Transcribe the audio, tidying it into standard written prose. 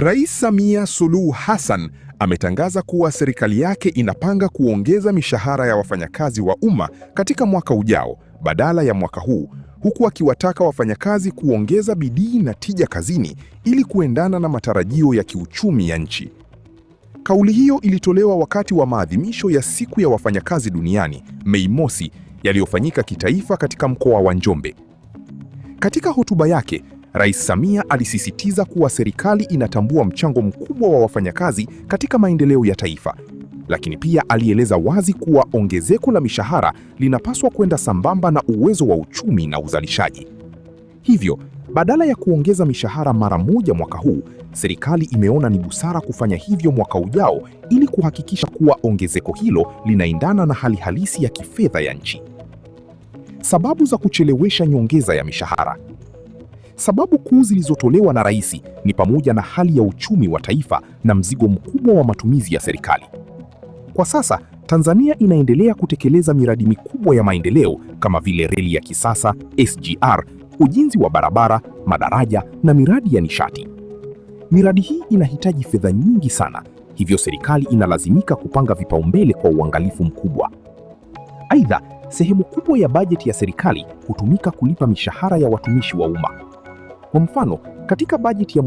Rais Samia Suluhu Hassan ametangaza kuwa serikali yake inapanga kuongeza mishahara ya wafanyakazi wa umma katika mwaka ujao badala ya mwaka huu, huku akiwataka wafanyakazi kuongeza bidii na tija kazini ili kuendana na matarajio ya kiuchumi ya nchi. Kauli hiyo ilitolewa wakati wa maadhimisho ya Siku ya Wafanyakazi Duniani, Mei Mosi, yaliyofanyika kitaifa katika mkoa wa Njombe. Katika hotuba yake, Rais Samia alisisitiza kuwa serikali inatambua mchango mkubwa wa wafanyakazi katika maendeleo ya taifa, lakini pia alieleza wazi kuwa ongezeko la mishahara linapaswa kwenda sambamba na uwezo wa uchumi na uzalishaji. Hivyo, badala ya kuongeza mishahara mara moja mwaka huu, serikali imeona ni busara kufanya hivyo mwaka ujao ili kuhakikisha kuwa ongezeko hilo linaendana na hali halisi ya kifedha ya nchi. Sababu za kuchelewesha nyongeza ya mishahara. Sababu kuu zilizotolewa na rais ni pamoja na hali ya uchumi wa taifa na mzigo mkubwa wa matumizi ya serikali. Kwa sasa, Tanzania inaendelea kutekeleza miradi mikubwa ya maendeleo kama vile reli ya kisasa, SGR, ujenzi wa barabara, madaraja na miradi ya nishati. Miradi hii inahitaji fedha nyingi sana, hivyo serikali inalazimika kupanga vipaumbele kwa uangalifu mkubwa. Aidha, sehemu kubwa ya bajeti ya serikali hutumika kulipa mishahara ya watumishi wa umma. Kwa mfano, katika bajeti ya